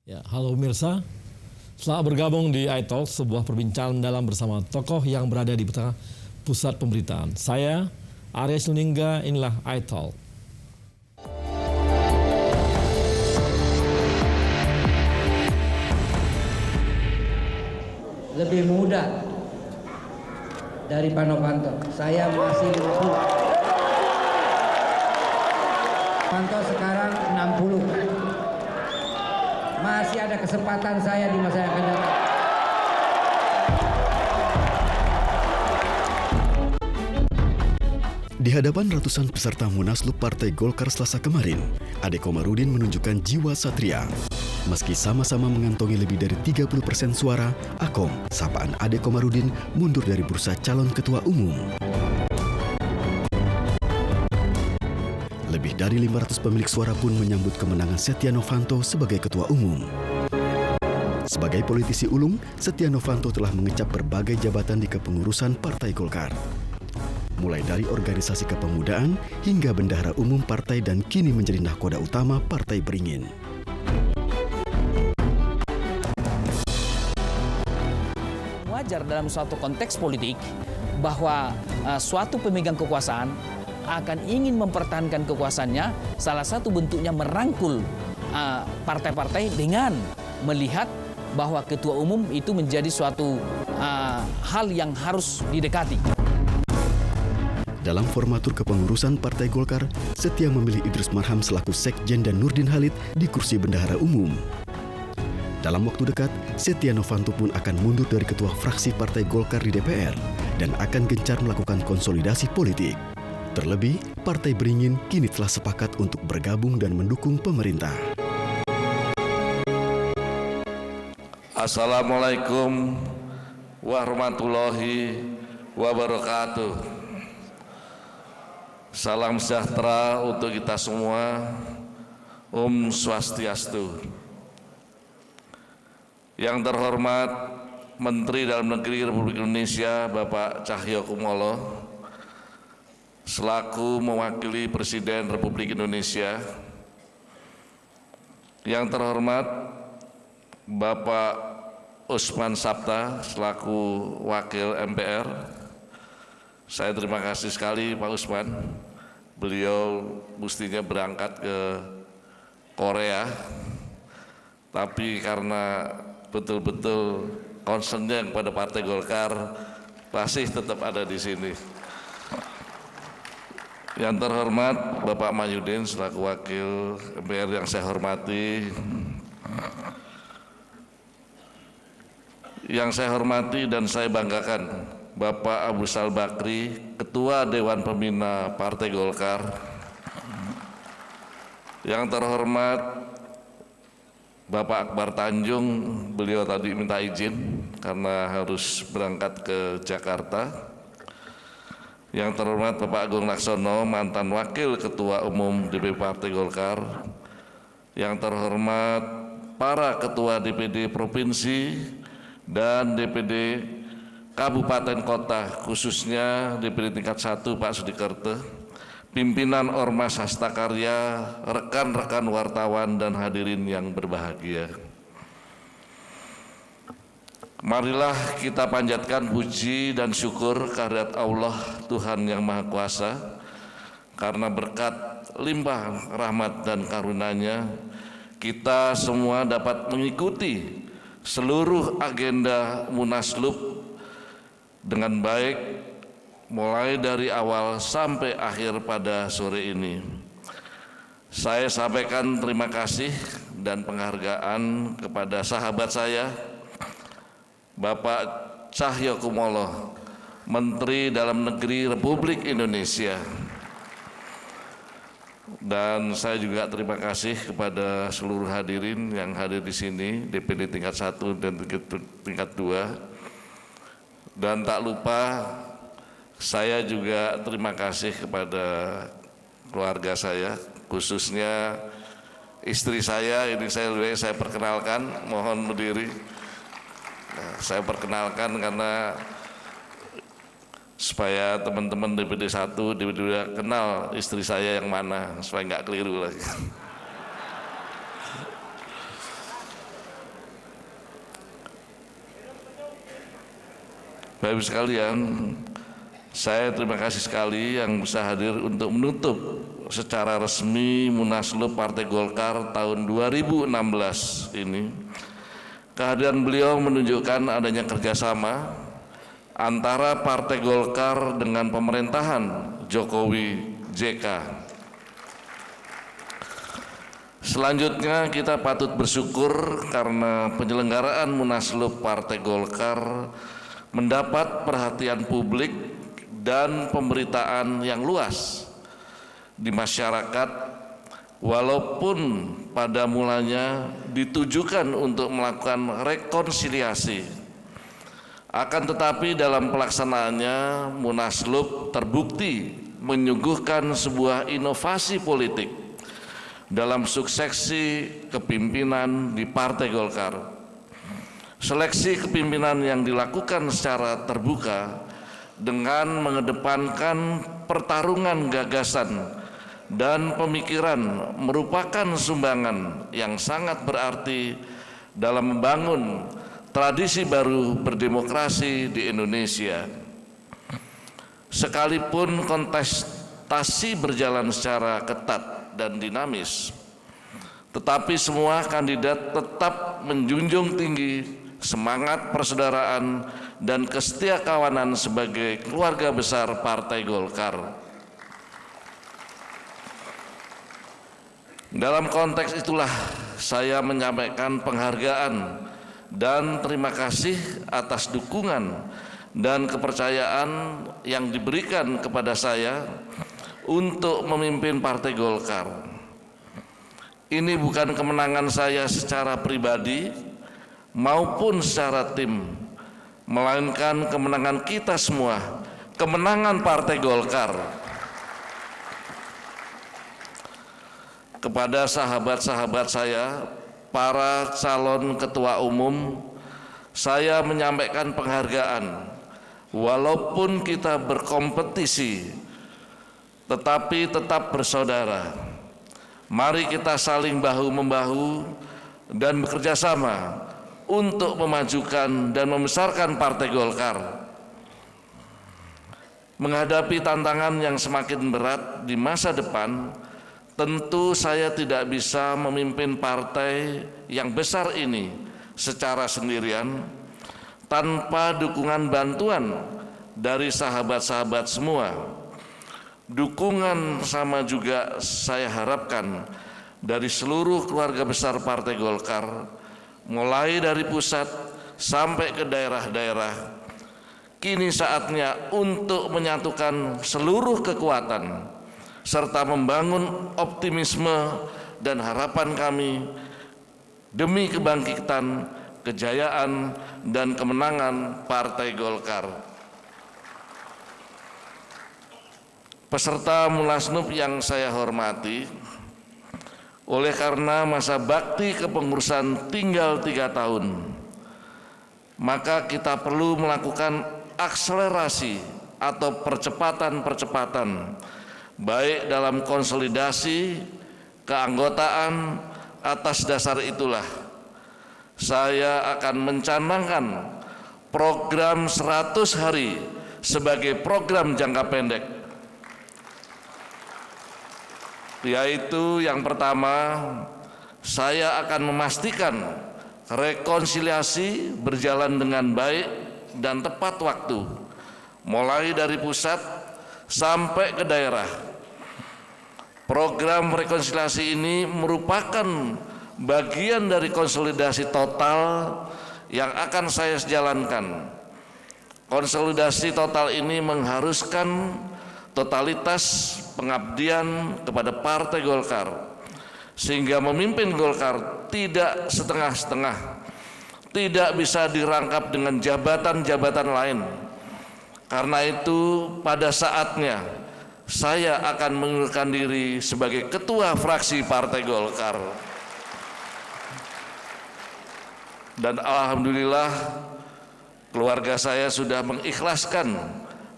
Ya, halo pemirsa, selamat bergabung di iTalk, sebuah perbincangan dalam bersama tokoh yang berada di tengah pusat pemberitaan. Saya, Arya Sinulinga, inilah iTalk. Lebih muda dari Pak Novanto, saya masih 50. Novanto sekarang 60. Masih ada kesempatan saya di masa yang akan datang. Di hadapan ratusan peserta Munaslup Partai Golkar Selasa kemarin, Ade Komarudin menunjukkan jiwa satria. Meski sama-sama mengantongi lebih dari 30% suara, Akom, sapaan Ade Komarudin, mundur dari bursa calon ketua umum. Lebih dari 500 pemilik suara pun menyambut kemenangan Setia Novanto sebagai ketua umum. Sebagai politisi ulung, Setia Novanto telah mengecap berbagai jabatan di kepengurusan Partai Golkar. Mulai dari organisasi kepemudaan hingga bendahara umum partai dan kini menjadi nahkoda utama Partai Beringin. Wajar dalam suatu konteks politik bahwa suatu pemegang kekuasaan akan ingin mempertahankan kekuasaannya, salah satu bentuknya merangkul partai-partai dengan melihat bahwa ketua umum itu menjadi suatu hal yang harus didekati. Dalam formatur kepengurusan Partai Golkar, Setia memilih Idrus Marham selaku Sekjen dan Nurdin Halid di kursi bendahara umum. Dalam waktu dekat, Setia Novanto pun akan mundur dari ketua fraksi Partai Golkar di DPR dan akan gencar melakukan konsolidasi politik. Terlebih, Partai Beringin kini telah sepakat untuk bergabung dan mendukung pemerintah. Assalamualaikum warahmatullahi wabarakatuh. Salam sejahtera untuk kita semua. Om Swastiastu. Yang terhormat Menteri Dalam Negeri Republik Indonesia Bapak Cahyokumolo, selaku mewakili Presiden Republik Indonesia. Yang terhormat Bapak Usman Sabta, selaku Wakil MPR. Saya terima kasih sekali Pak Usman. Beliau mestinya berangkat ke Korea, tapi karena betul-betul concernnya kepada Partai Golkar, masih tetap ada di sini. Yang terhormat Bapak Mahyudin selaku Wakil MPR yang saya hormati. Yang saya hormati dan saya banggakan Bapak Abu Rizal Bakri, Ketua Dewan Pembina Partai Golkar. Yang terhormat Bapak Akbar Tanjung, beliau tadi minta izin karena harus berangkat ke Jakarta. Yang terhormat Bapak Agung Laksono, mantan Wakil Ketua Umum DPP Partai Golkar. Yang terhormat para Ketua DPD Provinsi dan DPD Kabupaten Kota, khususnya DPD tingkat 1 Pak Sudikerto, pimpinan Ormas Hasta Karya, rekan-rekan wartawan dan hadirin yang berbahagia. Marilah kita panjatkan puji dan syukur kehadirat Allah Tuhan Yang Maha Kuasa, karena berkat limpah rahmat dan karunia-Nya kita semua dapat mengikuti seluruh agenda Munaslup dengan baik, mulai dari awal sampai akhir pada sore ini. Saya sampaikan terima kasih dan penghargaan kepada sahabat saya, Bapak Cahyokumolo, Menteri Dalam Negeri Republik Indonesia. Dan saya juga terima kasih kepada seluruh hadirin yang hadir di sini, DPD tingkat 1 dan tingkat 2. Dan tak lupa, saya juga terima kasih kepada keluarga saya, khususnya istri saya. Ini saya perkenalkan, mohon berdiri. Saya perkenalkan karena supaya teman-teman DPD 1, DPD 2 kenal istri saya yang mana, supaya nggak keliru lagi. Bapak Ibu sekalian, saya terima kasih sekali yang bisa hadir untuk menutup secara resmi Munaslup Partai Golkar tahun 2016 ini. Kehadiran beliau menunjukkan adanya kerjasama antara Partai Golkar dengan pemerintahan Jokowi JK. Selanjutnya kita patut bersyukur karena penyelenggaraan Munaslup Partai Golkar mendapat perhatian publik dan pemberitaan yang luas di masyarakat, walaupun pada mulanya ditujukan untuk melakukan rekonsiliasi. Akan tetapi dalam pelaksanaannya Munaslup terbukti menyuguhkan sebuah inovasi politik dalam suksesi kepimpinan di Partai Golkar. Seleksi kepimpinan yang dilakukan secara terbuka dengan mengedepankan pertarungan gagasan dan pemikiran merupakan sumbangan yang sangat berarti dalam membangun tradisi baru berdemokrasi di Indonesia. Sekalipun kontestasi berjalan secara ketat dan dinamis, tetapi semua kandidat tetap menjunjung tinggi semangat persaudaraan dan kesetiakawanan sebagai keluarga besar Partai Golkar. Dalam konteks itulah saya menyampaikan penghargaan dan terima kasih atas dukungan dan kepercayaan yang diberikan kepada saya untuk memimpin Partai Golkar. Ini bukan kemenangan saya secara pribadi maupun secara tim, melainkan kemenangan kita semua, kemenangan Partai Golkar. Kepada sahabat-sahabat saya, para calon ketua umum, saya menyampaikan penghargaan. Walaupun kita berkompetisi, tetapi tetap bersaudara. Mari kita saling bahu-membahu dan bekerja sama untuk memajukan dan membesarkan Partai Golkar. Menghadapi tantangan yang semakin berat di masa depan, tentu saya tidak bisa memimpin partai yang besar ini secara sendirian tanpa dukungan bantuan dari sahabat-sahabat semua. Dukungan sama juga saya harapkan dari seluruh keluarga besar Partai Golkar, mulai dari pusat sampai ke daerah-daerah. Kini saatnya untuk menyatukan seluruh kekuatan serta membangun optimisme dan harapan kami demi kebangkitan, kejayaan, dan kemenangan Partai Golkar. Peserta Munaslup yang saya hormati, oleh karena masa bakti kepengurusan tinggal 3 tahun, maka kita perlu melakukan akselerasi atau percepatan-percepatan, baik dalam konsolidasi keanggotaan. Atas dasar itulah saya akan mencanangkan program 100 hari sebagai program jangka pendek, yaitu yang pertama, saya akan memastikan rekonsiliasi berjalan dengan baik dan tepat waktu, mulai dari pusat sampai ke daerah. Program rekonsiliasi ini merupakan bagian dari konsolidasi total yang akan saya jalankan. Konsolidasi total ini mengharuskan totalitas pengabdian kepada Partai Golkar, sehingga memimpin Golkar tidak setengah-setengah, tidak bisa dirangkap dengan jabatan-jabatan lain. Karena itu pada saatnya saya akan mengundurkan diri sebagai ketua fraksi Partai Golkar. Dan alhamdulillah keluarga saya sudah mengikhlaskan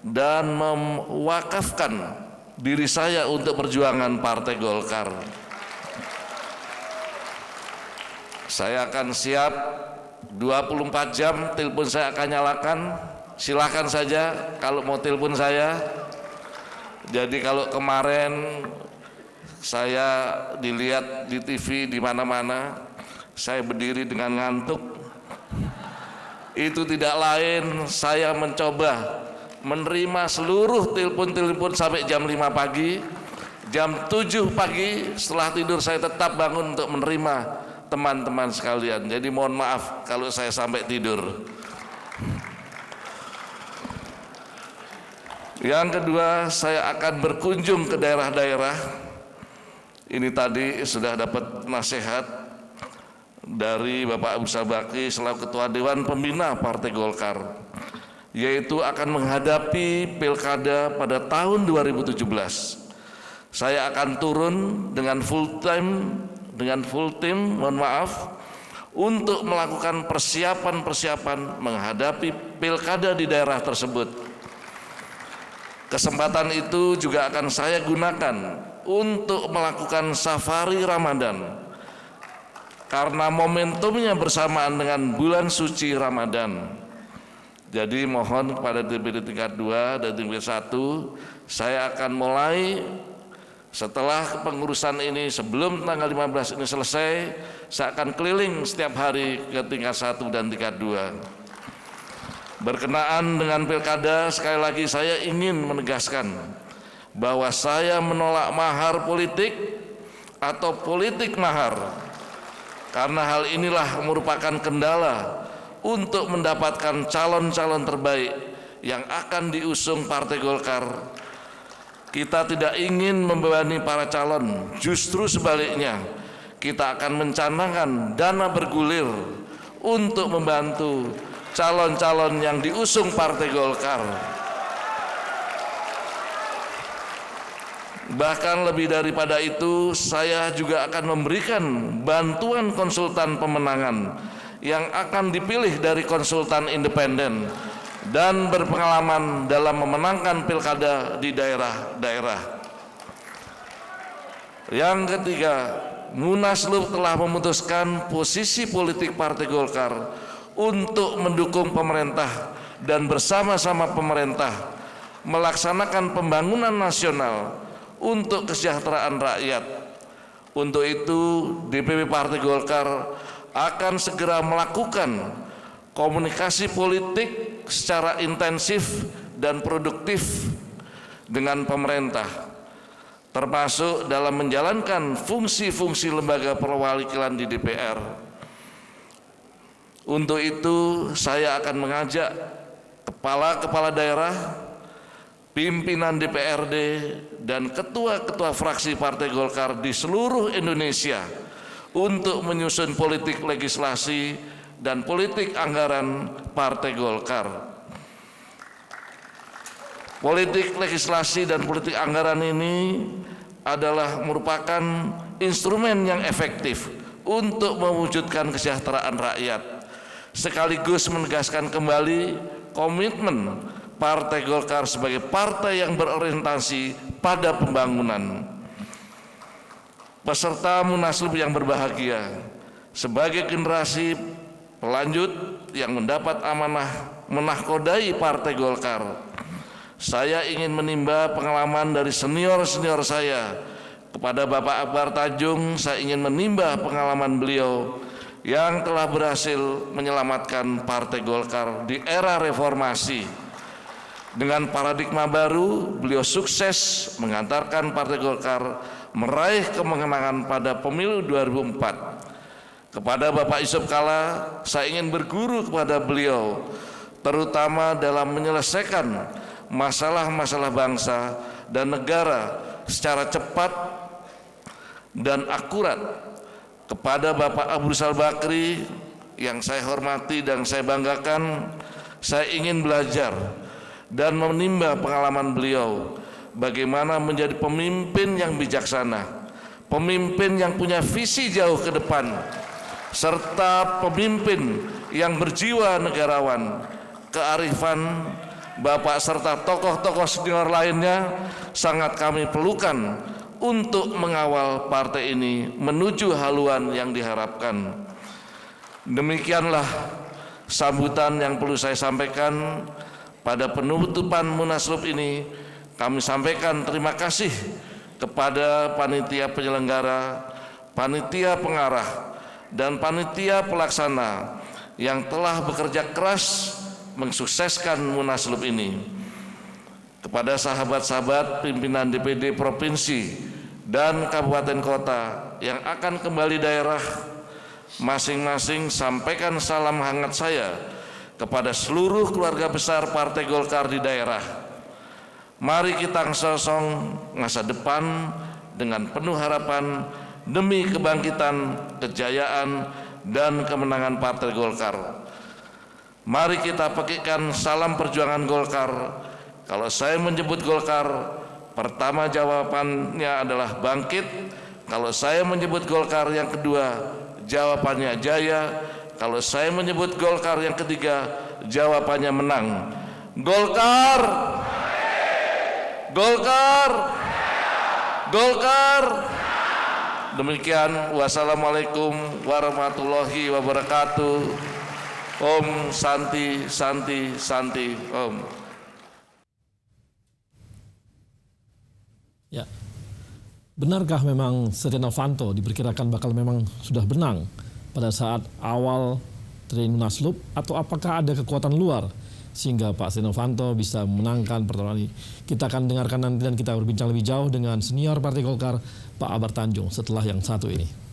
dan mewakafkan diri saya untuk perjuangan Partai Golkar. Saya akan siap 24 jam, telepon saya akan nyalakan Silahkan saja kalau mau telepon saya. Jadi kalau kemarin saya dilihat di TV di mana-mana, saya berdiri dengan ngantuk, itu tidak lain saya mencoba menerima seluruh telepon-telepon sampai jam 5 pagi. Jam 7 pagi setelah tidur saya tetap bangun untuk menerima teman-teman sekalian. Jadi mohon maaf kalau saya sampai tidur. Yang kedua, saya akan berkunjung ke daerah-daerah. Ini tadi sudah dapat nasihat dari Bapak Abu Rizal Bakri selaku Ketua Dewan Pembina Partai Golkar, yaitu akan menghadapi pilkada pada tahun 2017. Saya akan turun dengan full team, untuk melakukan persiapan menghadapi pilkada di daerah tersebut. Kesempatan itu juga akan saya gunakan untuk melakukan safari Ramadan, karena momentumnya bersamaan dengan bulan suci Ramadan. Jadi mohon kepada DPD tingkat 2 dan tingkat 1, saya akan mulai setelah pengurusan ini, sebelum tanggal 15 ini selesai, saya akan keliling setiap hari ke tingkat 1 dan tingkat 2. Berkenaan dengan pilkada, sekali lagi saya ingin menegaskan bahwa saya menolak mahar politik atau politik mahar, karena hal inilah merupakan kendala untuk mendapatkan calon-calon terbaik yang akan diusung Partai Golkar. Kita tidak ingin membebani para calon, justru sebaliknya kita akan mencanangkan dana bergulir untuk membantu calon-calon yang diusung Partai Golkar. Bahkan lebih daripada itu, saya juga akan memberikan bantuan konsultan pemenangan yang akan dipilih dari konsultan independen dan berpengalaman dalam memenangkan pilkada di daerah-daerah. Yang ketiga, Munaslup telah memutuskan posisi politik Partai Golkar untuk mendukung pemerintah dan bersama-sama pemerintah melaksanakan pembangunan nasional untuk kesejahteraan rakyat. Untuk itu, DPP Partai Golkar akan segera melakukan komunikasi politik secara intensif dan produktif dengan pemerintah, termasuk dalam menjalankan fungsi-fungsi lembaga perwakilan di DPR. Untuk itu, saya akan mengajak kepala-kepala daerah, pimpinan DPRD, dan ketua-ketua fraksi Partai Golkar di seluruh Indonesia untuk menyusun politik legislasi dan politik anggaran Partai Golkar. Politik legislasi dan politik anggaran ini adalah merupakan instrumen yang efektif untuk mewujudkan kesejahteraan rakyat, sekaligus menegaskan kembali komitmen Partai Golkar sebagai partai yang berorientasi pada pembangunan. Peserta Munaslup yang berbahagia, sebagai generasi pelanjut yang mendapat amanah menahkodai Partai Golkar, saya ingin menimba pengalaman dari senior-senior saya. Kepada Bapak Akbar Tanjung, saya ingin menimba pengalaman beliau yang telah berhasil menyelamatkan Partai Golkar di era reformasi. Dengan paradigma baru, beliau sukses mengantarkan Partai Golkar meraih kemenangan pada pemilu 2004. Kepada Bapak Yusuf Kalla, saya ingin berguru kepada beliau, terutama dalam menyelesaikan masalah-masalah bangsa dan negara secara cepat dan akurat. Kepada Bapak Abu Rizal Bakri yang saya hormati dan saya banggakan, saya ingin belajar dan menimba pengalaman beliau bagaimana menjadi pemimpin yang bijaksana, pemimpin yang punya visi jauh ke depan, serta pemimpin yang berjiwa negarawan. Kearifan Bapak serta tokoh-tokoh senior lainnya sangat kami perlukan untuk mengawal partai ini menuju haluan yang diharapkan. Demikianlah sambutan yang perlu saya sampaikan. pada penutupan Munaslup ini kami sampaikan terima kasih kepada panitia penyelenggara, panitia pengarah, dan panitia pelaksana yang telah bekerja keras mensukseskan Munaslup ini. Kepada sahabat-sahabat pimpinan DPD Provinsi dan Kabupaten Kota yang akan kembali daerah, masing-masing sampaikan salam hangat saya kepada seluruh keluarga besar Partai Golkar di daerah. Mari kita sosong masa depan dengan penuh harapan demi kebangkitan, kejayaan, dan kemenangan Partai Golkar. Mari kita pakaikan salam perjuangan Golkar. Kalau saya menyebut Golkar, pertama jawabannya adalah bangkit. Kalau saya menyebut Golkar, yang kedua jawabannya jaya. Kalau saya menyebut Golkar, yang ketiga jawabannya menang. Golkar, Golkar, Golkar. Demikian, wassalamualaikum warahmatullahi wabarakatuh. Om Santi Santi Santi Om. Ya, benarkah memang Setia Novanto diperkirakan bakal memang sudah benang pada saat awal terjadi Munaslup, atau apakah ada kekuatan luar sehingga Pak Setia Novanto bisa memenangkan pertarungan ini? Kita akan dengarkan nanti dan kita berbincang lebih jauh dengan senior Partai Golkar, Pak Akbar Tanjung, setelah yang satu ini.